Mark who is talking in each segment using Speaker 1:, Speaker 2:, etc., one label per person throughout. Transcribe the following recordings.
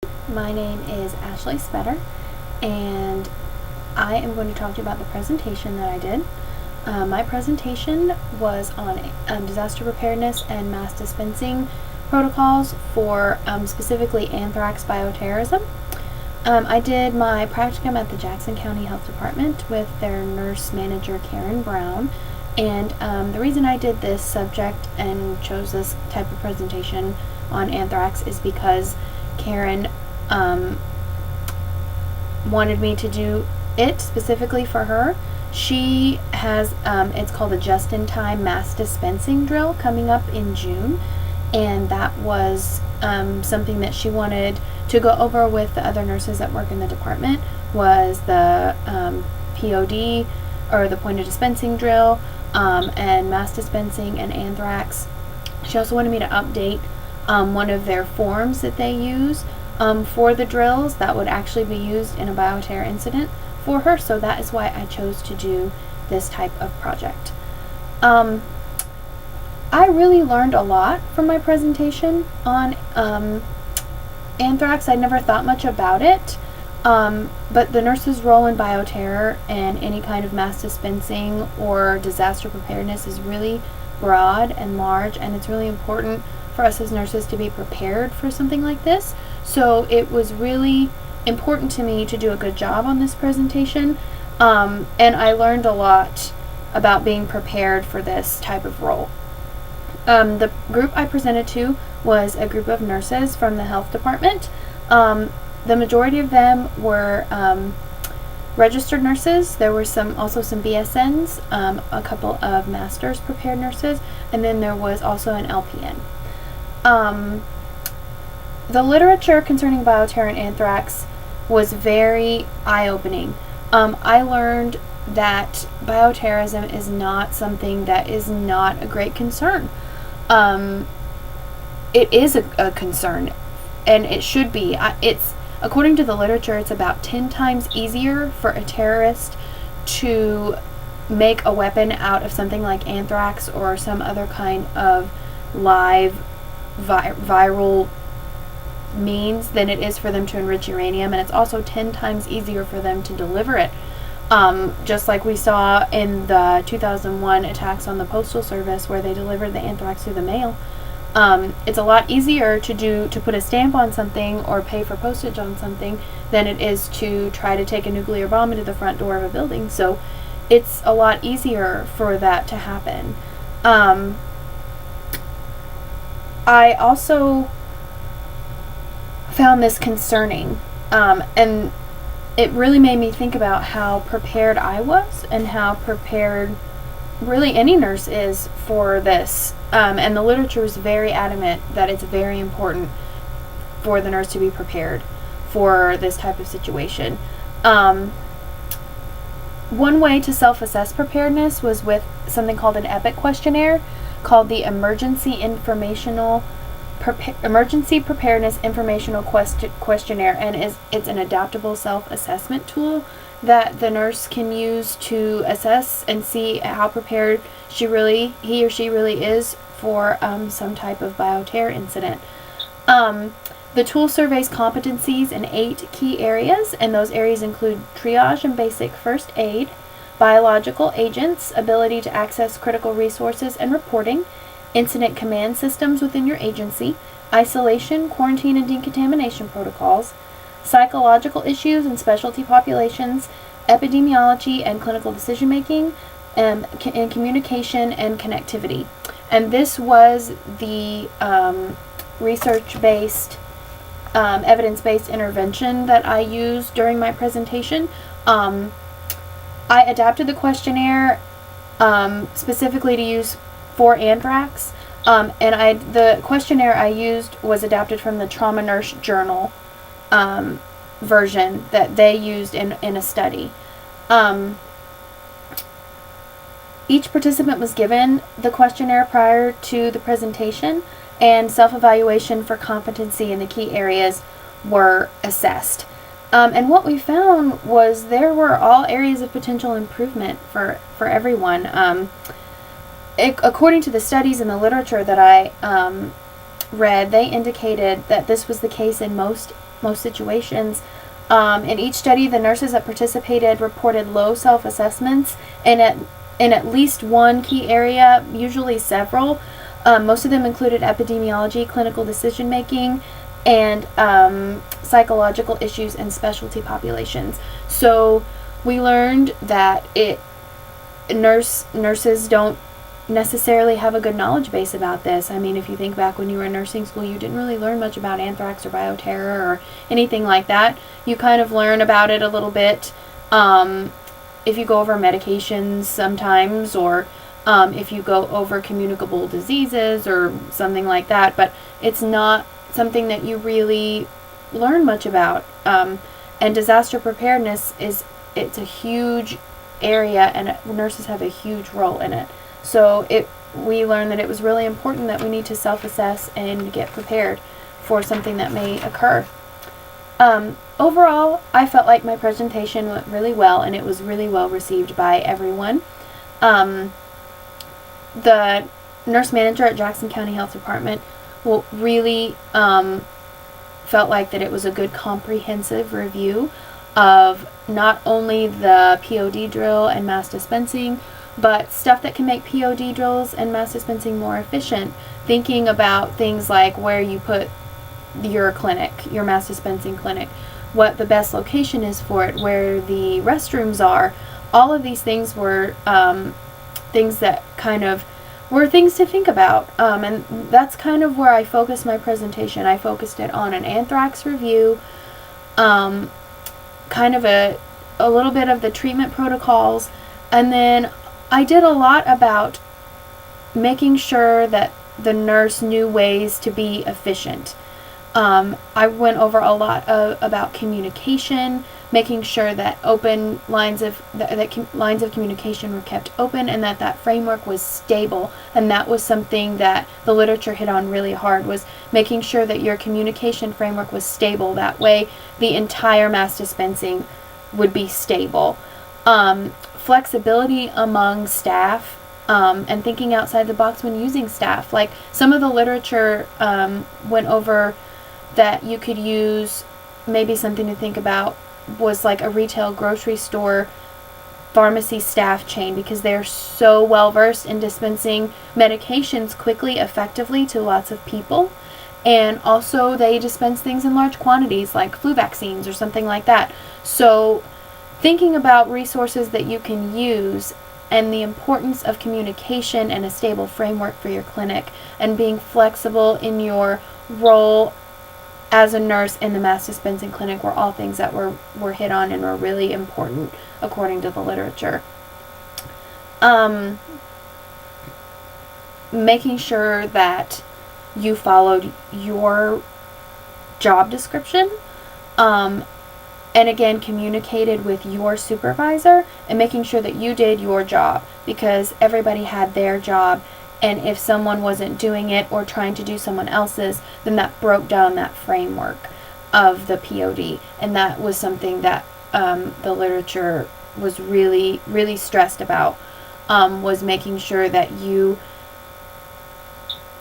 Speaker 1: My name is Ashley Spetter, and I am going to talk to you about the presentation that I did. My presentation was on disaster preparedness and mass dispensing protocols for specifically anthrax bioterrorism. I did my practicum at the Jackson County Health Department with their nurse manager, Karen Brown. And the reason I did this subject and chose this type of presentation on anthrax is because Karen wanted me to do it specifically for her. She has, it's called a just-in-time mass dispensing drill coming up in June, and that was something that she wanted to go over with the other nurses that work in the department, was the POD, or the point of dispensing drill, and mass dispensing and anthrax. She also wanted me to update one of their forms that they use for the drills that would actually be used in a bioterror incident for her, so that is why I chose to do this type of project. I really learned a lot from my presentation on anthrax. I never thought much about it, but the nurse's role in bioterror and any kind of mass dispensing or disaster preparedness is really broad and large, and it's really important for us as nurses to be prepared for something like this. So it was really important to me to do a good job on this presentation, and I learned a lot about being prepared for this type of role. The group I presented to was a group of nurses from the health department. The majority of them were registered nurses. There were also some BSNs, a couple of master's prepared nurses, and then there was also an LPN. The literature concerning bioterror and anthrax was very eye-opening. I learned that bioterrorism is not something that is not a great concern. It is a concern, and it should be. It's, according to the literature, it's about 10 times easier for a terrorist to make a weapon out of something like anthrax or some other kind of live viral means than it is for them to enrich uranium, and it's also 10 times easier for them to deliver it. Just like we saw in the 2001 attacks on the Postal Service where they delivered the anthrax through the mail. It's a lot easier to put a stamp on something or pay for postage on something than it is to try to take a nuclear bomb into the front door of a building. So it's a lot easier for that to happen. I also found this concerning, and it really made me think about how prepared I was and how prepared really any nurse is for this. And the literature is very adamant that it's very important for the nurse to be prepared for this type of situation. One way to self-assess preparedness was with something called an EPIC questionnaire, called the Emergency Preparedness Informational Questionnaire, and it's an adaptable self-assessment tool that the nurse can use to assess and see how prepared he or she really is for some type of bioterror incident. The tool surveys competencies in 8 key areas, and those areas include triage and basic first aid, biological agents, ability to access critical resources and reporting, incident command systems within your agency, isolation, quarantine, and decontamination protocols, psychological issues and specialty populations, epidemiology and clinical decision-making, and communication and connectivity. And this was the research-based, evidence-based intervention that I used during my presentation. I adapted the questionnaire specifically to use for anthrax, and the questionnaire I used was adapted from the Trauma Nurse Journal version that they used in a study. Each participant was given the questionnaire prior to the presentation, and self-evaluation for competency in the key areas were assessed. And what we found was there were all areas of potential improvement for everyone. According to the studies in the literature that I read, they indicated that this was the case in most most situations. In each study, the nurses that participated reported low self-assessments in at least one key area, usually several. Most of them included epidemiology, clinical decision-making, and psychological issues in specialty populations. So we learned that nurses don't necessarily have a good knowledge base about this. I mean, if you think back when you were in nursing school, you didn't really learn much about anthrax or bioterror or anything like that. You kind of learn about it a little bit if you go over medications sometimes, or if you go over communicable diseases or something like that, but it's not something that you really learn much about. And disaster preparedness it's a huge area, and nurses have a huge role in it. So we learned that it was really important that we need to self-assess and get prepared for something that may occur. Overall, I felt like my presentation went really well, and it was really well received by everyone. The nurse manager at Jackson County Health Department really felt like that it was a good comprehensive review of not only the POD drill and mass dispensing, but stuff that can make POD drills and mass dispensing more efficient. Thinking about things like where you put your clinic, your mass dispensing clinic, what the best location is for it, where the restrooms are. All of these things were things that kind of were things to think about. And that's kind of where I focused my presentation. I focused it on an anthrax review, kind of a little bit of the treatment protocols, and then I did a lot about making sure that the nurse knew ways to be efficient. I went over a lot about communication, making sure that open lines of lines of communication were kept open, and that framework was stable. And that was something that the literature hit on really hard, was making sure that your communication framework was stable. That way, the entire mass dispensing would be stable. Flexibility among staff, and thinking outside the box when using staff. Like some of the literature went over that you could use, maybe something to think about was like a retail grocery store pharmacy staff chain, because they're so well versed in dispensing medications quickly, effectively to lots of people. And also they dispense things in large quantities like flu vaccines or something like that. So thinking about resources that you can use, and the importance of communication and a stable framework for your clinic, and being flexible in your role as a nurse in the mass dispensing clinic, were all things that were hit on and were really important according to the literature. Making sure that you followed your job description, and again communicated with your supervisor, and making sure that you did your job, because everybody had their job, and if someone wasn't doing it or trying to do someone else's, then that broke down that framework of the POD. And that was something that the literature was really, really stressed about, was making sure that you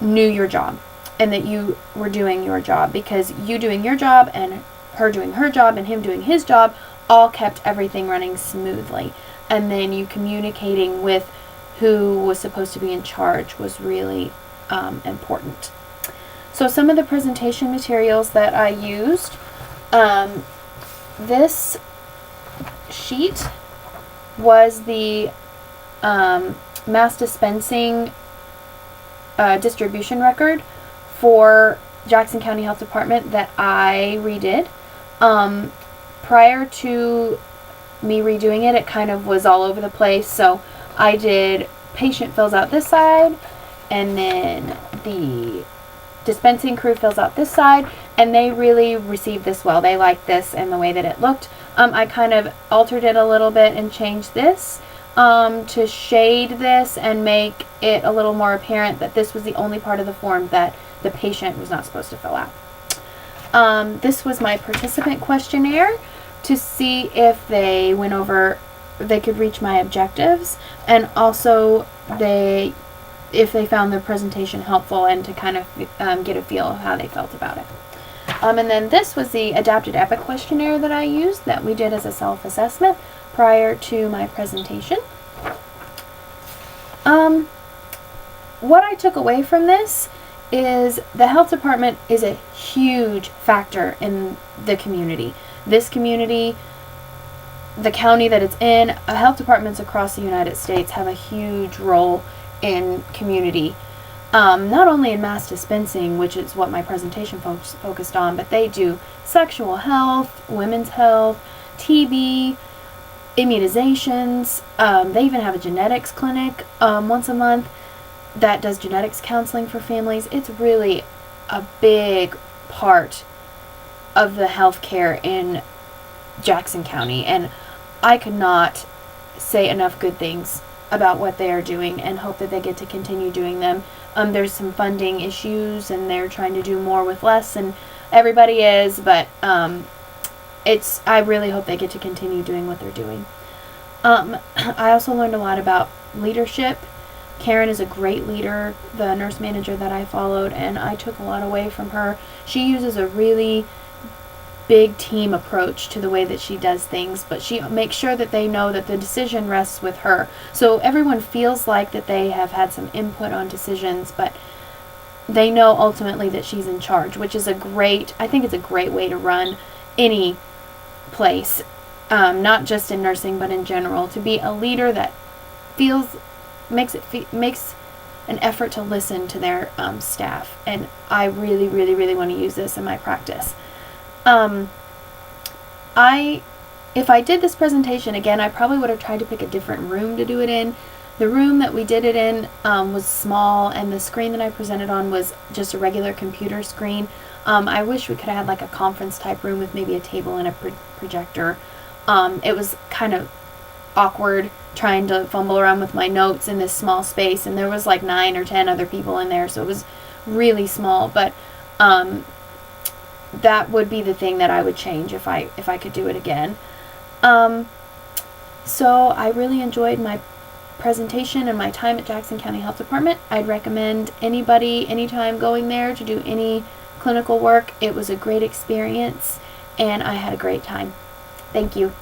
Speaker 1: knew your job and that you were doing your job, because you doing your job and her doing her job and him doing his job all kept everything running smoothly. And then you communicating with who was supposed to be in charge was really important. So some of the presentation materials that I used, this sheet was the mass dispensing distribution record for Jackson County Health Department that I redid. Prior to me redoing it, it kind of was all over the place, so I did patient fills out this side, and then the dispensing crew fills out this side, and they really received this well. They liked this and the way that it looked. I kind of altered it a little bit and changed this to shade this and make it a little more apparent that this was the only part of the form that the patient was not supposed to fill out. This was my participant questionnaire to see if they went over, they could reach my objectives, and also if they found the presentation helpful, and to kind of get a feel of how they felt about it. And then this was the adapted EPIC questionnaire that I used that we did as a self-assessment prior to my presentation. What I took away from this is the health department is a huge factor in the community. This community, the county that it's in, health departments across the United States have a huge role in community. Not only in mass dispensing, which is what my presentation focused on, but they do sexual health, women's health, TB, immunizations. They even have a genetics clinic once a month that does genetics counseling for families. It's really a big part of the healthcare in Jackson County, and I could not say enough good things about what they are doing and hope that they get to continue doing them. There's some funding issues and they're trying to do more with less, and everybody is, but I really hope they get to continue doing what they're doing. I also learned a lot about leadership. Karen is a great leader, the nurse manager that I followed, and I took a lot away from her. She uses a really big team approach to the way that she does things, but she makes sure that they know that the decision rests with her. So everyone feels like that they have had some input on decisions, but they know ultimately that she's in charge, which is I think it's a great way to run any place, not just in nursing, but in general, to be a leader that makes an effort to listen to their staff. And I really, really, really want to use this in my practice. If I did this presentation again, I probably would have tried to pick a different room to do it in. The room that we did it in was small, and the screen that I presented on was just a regular computer screen. I wish we could have had like a conference type room with maybe a table and a projector. It was kind of awkward trying to fumble around with my notes in this small space, and there was like 9 or 10 other people in there, so it was really small. But that would be the thing that I would change if I could do it again. So I really enjoyed my presentation and my time at Jackson County Health Department. I'd recommend anybody anytime going there to do any clinical work. It was a great experience and I had a great time. Thank you.